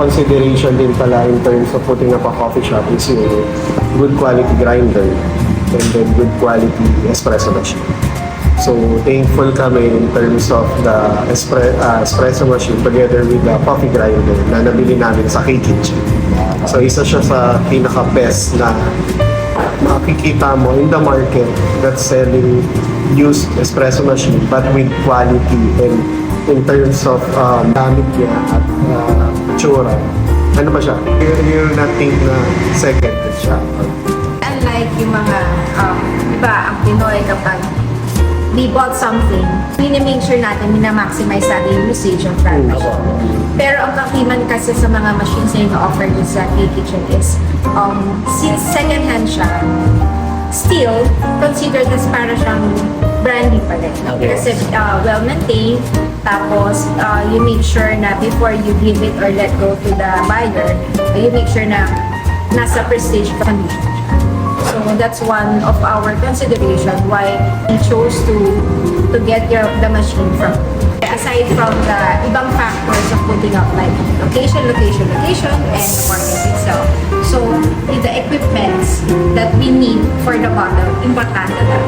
consideration din pala in terms of putting up a coffee shop is yung good quality grinder and then good quality espresso machine. So thankful kami in terms of the espresso machine together with the coffee grinder na nabili namin sa K-Kitchen. So isa siya sa pinaka-best na makikita mo in the market that's selling used espresso machine but with quality and in terms of gamit niya at tsura. Ano ba siya? You will not think na second siya. Unlike yung mga, iba, ang Pinoy kapag we bought something, minimake sure natin, minamaximize natin yung usage of that machine. Pero ang kakiman kasi sa mga machines na ino-offer nyo sa K-Kitchen is, since second-hand siya, still, considered as para siyang brand new pa rin. Kasi well-maintained, tapos you make sure na before you give it or let go to the buyer, you make sure na nasa prestige condition siya. So that's one of our consideration why we chose to get the machine from. Aside from the ibang factors of putting up like location, and the market itself. So with the equipments that we need for the bottle, importante that.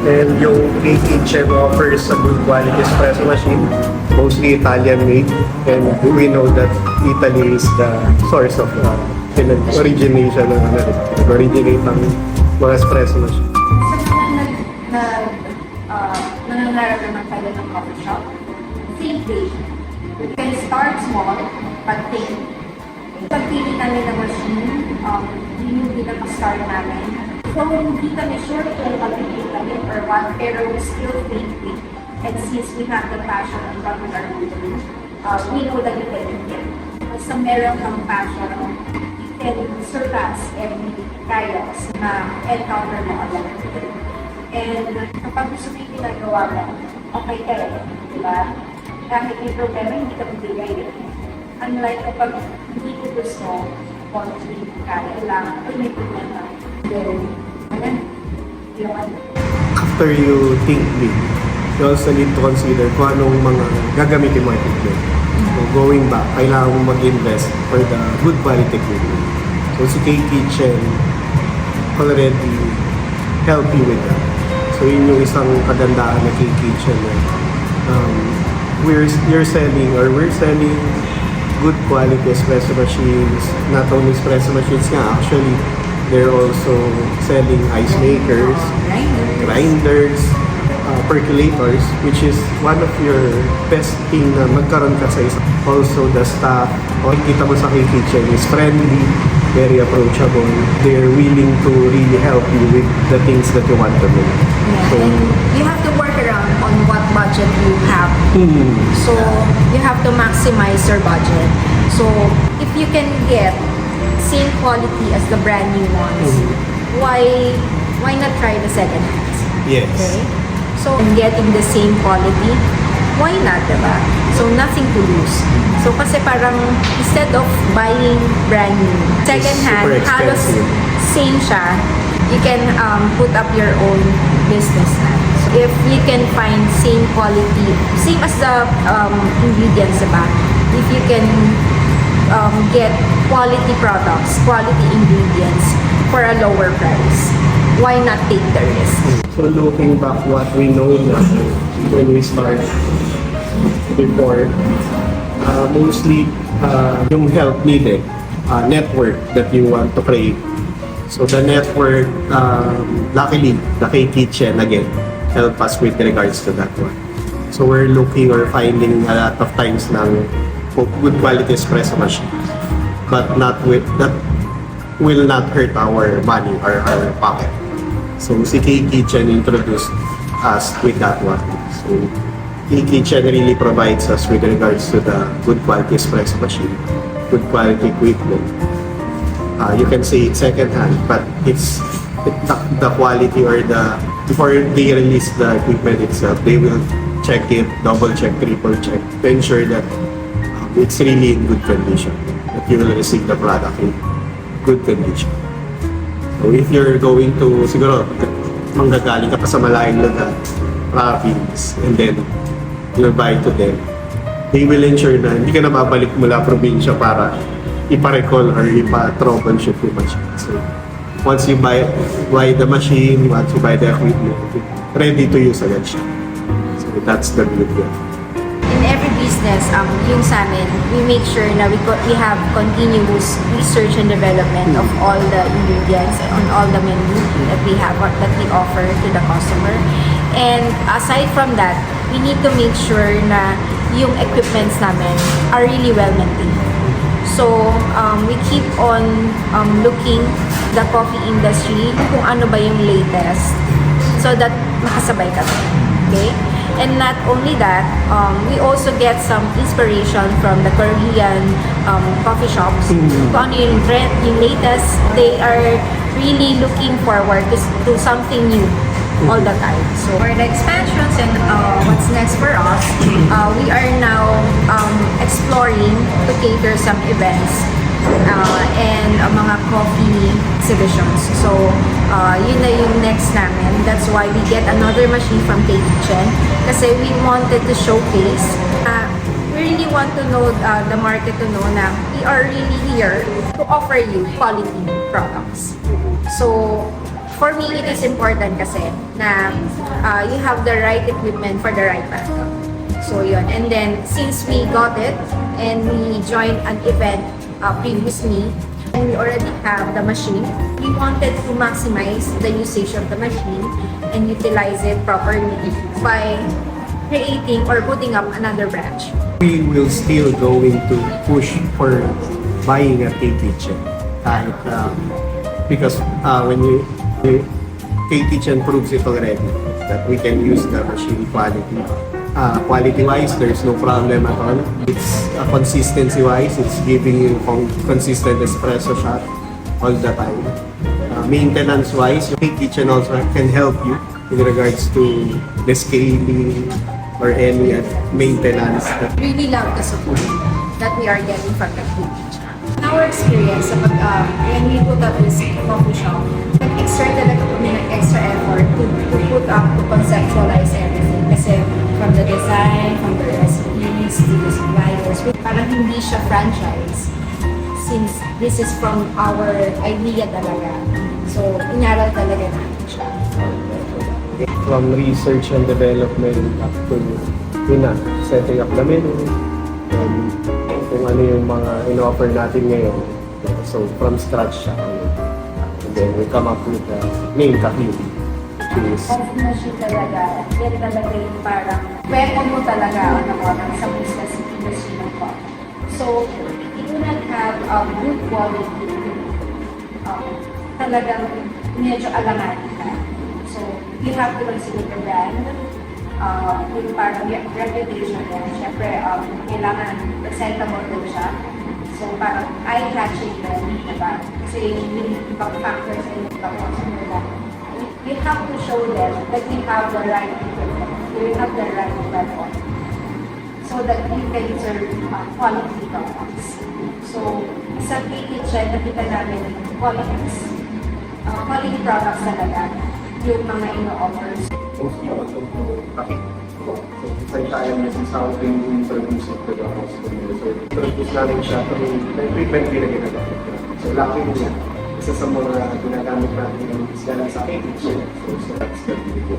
And yung K-Kitchen offers a good quality espresso machine, mostly Italian made, and we know that Italy is the source of origination ng originate ng mga espresso machine. Sa mga nangangarap tayo ng coffee shop, same way. You can start small, but think. Pagpili namin ng machine, yun yung pinaka-start namin. So, hindi kami sure kung pag-pili kami or what, pero we still think big. And since we have the passion of what we are doing, we know that you can get it. Basta meron kang passion, you can surpass every trials na encounter mo along the way. And kapag gusto mo yung ginagawa mo, okay ka rin, di ba? Kahit may problema, hindi ka magbigay rin. Unlike kapag hindi ko gusto, konti, kaya lang, pag may problema, then, yun. After you think big, you also need to consider kung anong mga gagamitin mo equipment. So going back, kailangan mo mag-invest for the good quality equipment. So si K-Kitchen already help you with that. So yun yung isang kagandahan na K-Kitchen. We're selling good quality espresso machines. Not only espresso machines nga, actually, they're also selling ice makers, grinders, percolators, which is one of your best thing na magkaroon ka sa isa. Also, the staff, kita mo sa K-Kitchen is friendly, very approachable. They're willing to really help you with the things that you want to do. So, you have to work around on what budget you have. So, you have to maximize your budget. So, if you can get same quality as the brand new ones, why not try the second hands? Yes. Okay? So, getting the same quality, why not, diba? So, nothing to lose. So, kasi parang, instead of buying brand new, second hand, halos same siya, you can put up your own business na. So, if you can find same quality, same as the ingredients, diba? If you can get quality products, quality ingredients for a lower price, why not take the risk? So looking back what we know na when we start before, mostly yung help needed, network that you want to create. So the network, luckily, the K-Kitchen again, help us with regards to that one. So we're looking or finding a lot of times ng good quality espresso machine, but not with that will not hurt our money or our pocket. So si K-Kitchen introduced us with that one. So K-Kitchen really provides us with regards to the good quality espresso machine, good quality equipment. You can say it's second hand, but it's the quality or before they release the equipment itself, they will check it, double check, triple check to ensure that it's really in good condition, that you will receive the product in good condition. So if you're going to, siguro, manggagaling ka pa sa malayong lugar, province, and then you'll buy to them, they will ensure na hindi ka na babalik mula probinsya para ipa-recall or ipa-troubleshoot yung machine. So, once you buy the machine, once you buy the equipment, ready to use agad siya. So, that's the beauty of it. In every business, yung sa amin, we make sure na we have continuous research and development of all the ingredients on all the menu that we have or that we offer to the customer. And aside from that, we need to make sure na yung equipments namin are really well maintained. So, we keep on looking the coffee industry kung ano ba yung latest so that makasabay kami. Okay? And not only that, we also get some inspiration from the Korean coffee shops. Kung ano yung trend, yung latest, they are really looking forward to something new all the time. So for the expansions and what's next for us, we are now exploring to cater some events and mga coffee exhibitions. So yun na yung next namin. That's why we get another machine from K-Kitchen kasi we wanted to showcase. We really want to know the market to know na we are really here to offer you quality products. So for me, it is important kasi na you have the right equipment for the right backup. So yun. And then, since we got it and we joined an event previously, and we already have the machine, we wanted to maximize the usage of the machine and utilize it properly by creating or putting up another branch. We will still going to push for buying a K-Kitchen. Kahit, because when K-Kitchen proves it already that we can use the machine quality. Quality-wise, there's no problem at all. It's consistency-wise, it's giving you consistent espresso shot all the time. Maintenance-wise, K-Kitchen also can help you in regards to the scaling or any maintenance. Really love the support that we are getting from the K-Kitchen. In our experience, when we put up this coffee shop, nag-exert talaga kami ng extra effort to put up, to conceptualize everything. Kasi from the design, from the recipes, to the suppliers, parang hindi siya franchise since this is from our idea talaga. So, inaral talaga natin siya. From research and development up to setting up the menu, kung ano yung mga in-offer natin ngayon. So, from scratch siya. And then we come up with the main Kahili. Coffee machine talaga, yan talaga yung parang weapon mo talaga sa business industry ng coffee. So, if you do not have good quality, talagang medyo alanganin ka. So, you have to consider the brand, yung parang reputation yan. Siyempre, kailangan presentable din siya. So, parang eye-catching din, diba? Kasi yung ibang factors and ibang consumer lang. You have to show them that you have the right equipment, you have the right weapon, so that you can serve quality products. So, sa K-Kitchen, nakita namin quality products talaga yung mga ino-offers. Mostly also traffic. So, isang tayo nagsasouting yung service to the customer. So, introduce namin siya kung may equipment din na ginagamit. So, laki niya. Isa sa mga ginagamit natin yung isgalan sa K-Kitchen. So, that's the beauty.